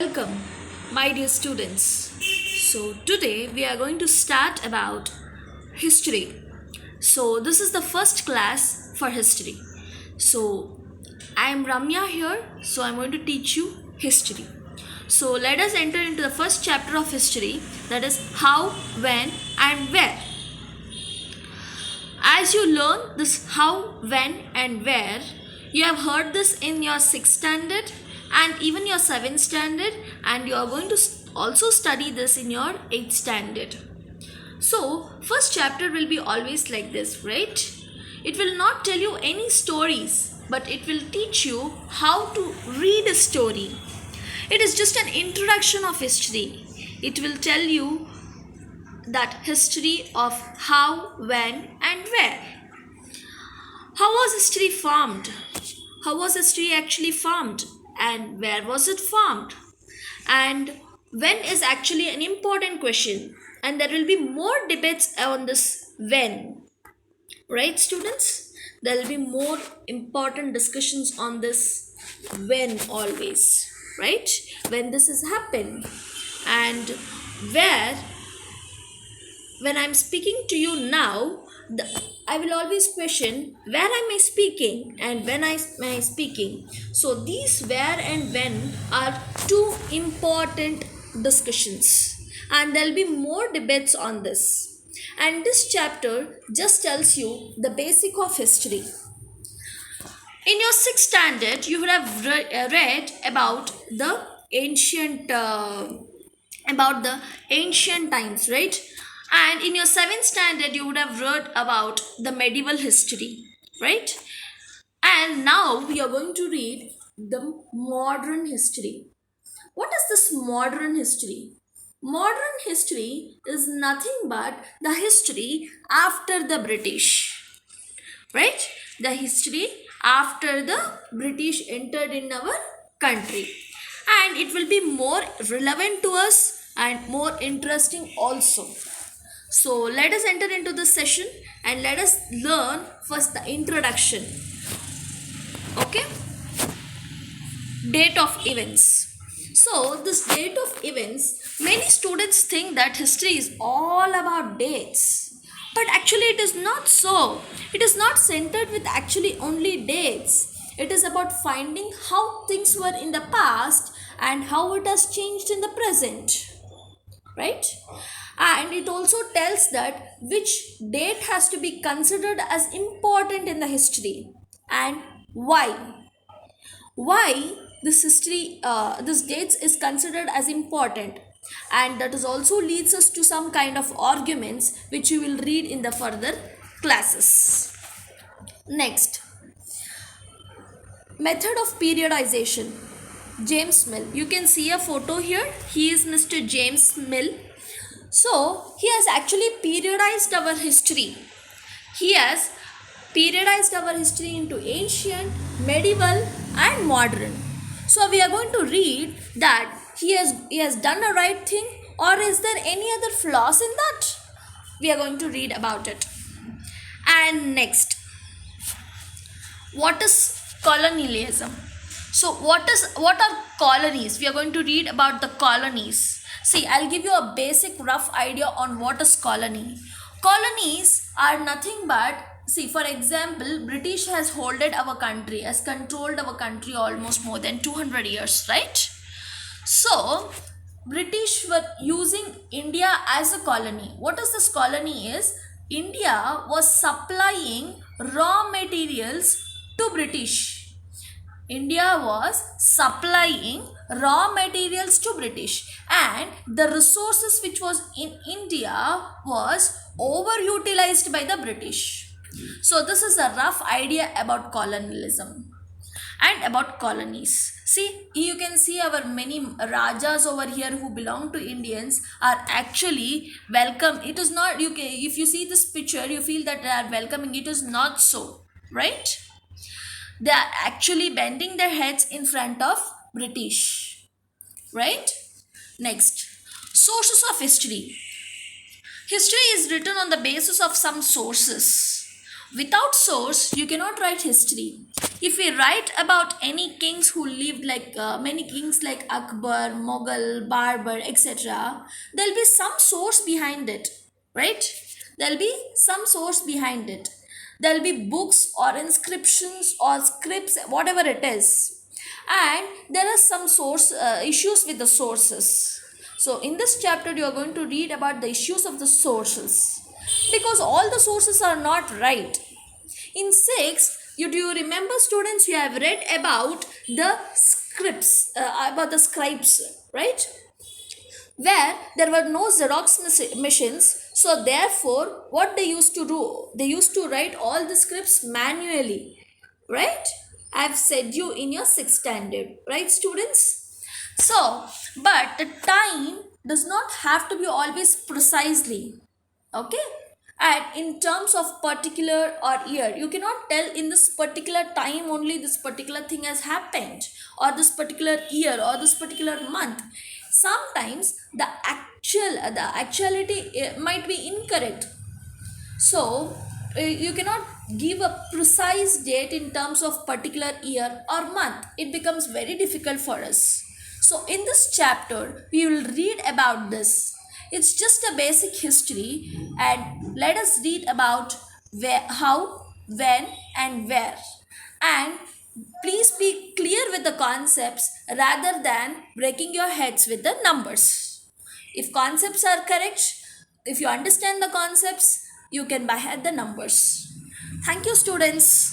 Welcome, my dear students. So, today we are going to start about history. So, this is the first class for history. So, I am Ramya here. So, I'm going to teach you history. So, let us enter into the first chapter of history, that is how, when, and where. As you learn this how, when, and where, you have heard this in your 6th standard and even your 7th standard, and you are going to also study this in your 8th standard. So, first chapter will be always like this, right? It will not tell you any stories, but it will teach you how to read a story. It is just an introduction of history. It will tell you that history of how, when, and where. How was history formed? How was history actually formed? And where was it formed? And when is actually an important question. And there will be more debates on this when. Right, students? There will be more important discussions on this when always. Right? When this has happened. And where, when I'm speaking to you now, I will always question where am I speaking and when am I speaking. So these where and when are two important discussions, and there'll be more debates on this. And this chapter just tells you the basic of history. In your 6th standard, you would have read about the ancient times, right? And in your 7th standard, you would have read about the medieval history, right? And now we are going to read the modern history. What is this modern history? Modern history is nothing but the history after the British, right? The history after the British entered in our country, and it will be more relevant to us and more interesting also. So let us enter into this session and let us learn first the introduction. Okay, date of events. So this date of events, many students think that history is all about dates, but actually it is not so. It is not centered with actually only dates. It is about finding how things were in the past and how it has changed in the present, right? And it also tells that which date has to be considered as important in the history and why this dates is considered as important, and that is also leads us to some kind of arguments which you will read in the further classes. Next, method of periodization. James Mill, you can see a photo here. He is Mr. James Mill. So he has actually periodized our history. He has periodized our history into ancient, medieval, and modern. So we are going to read that he has done a right thing, or is there any other flaws in that? We are going to read about it. And next, what is colonialism? So what are colonies? We are going to read about the colonies. See, I'll give you a basic rough idea on what is colony. Colonies are nothing but, see, for example, British has holded our country, has controlled our country almost more than 200 years, right? So British were using India as a colony. What is this colony is? India was supplying raw materials to British. India was supplying raw materials to British, and the resources which was in India was overutilized by the British. So this is a rough idea about colonialism and about colonies. See, you can see our many rajas over here who belong to Indians are actually welcome. It is not, you can, if you see this picture, you feel that they are welcoming. It is not so, right? They are actually bending their heads in front of British, right? Next, sources of history. History is written on the basis of some sources. Without source, you cannot write history. if we write about any kings who lived like many kings like Akbar, Mughal, Barbar, etc., there'll be some source behind it, right? There'll be some source behind it. There'll be books or inscriptions or scripts, whatever it is, and there are some source issues with the sources. So in this chapter, you are going to read about the issues of the sources because all the sources are not right. In sixth, do you remember, students, you have read about the scripts, about the scribes, right? Where there were no Xerox machines. So therefore, what they used to do, they used to write all the scripts manually, right? I have said you in your sixth standard, right, students? So, but the time does not have to be always precisely, okay, and in terms of particular or year. You cannot tell in this particular time only this particular thing has happened, or this particular year, or this particular month. Sometimes the actuality might be incorrect. So you cannot give a precise date in terms of particular year or month. It becomes very difficult for us. So in this chapter, we will read about this. It's just a basic history, and let us read about where, how, when, and where. And please be clear with the concepts rather than breaking your heads with the numbers. If concepts are correct, if you understand the concepts, you can by head the numbers. Thank you, students.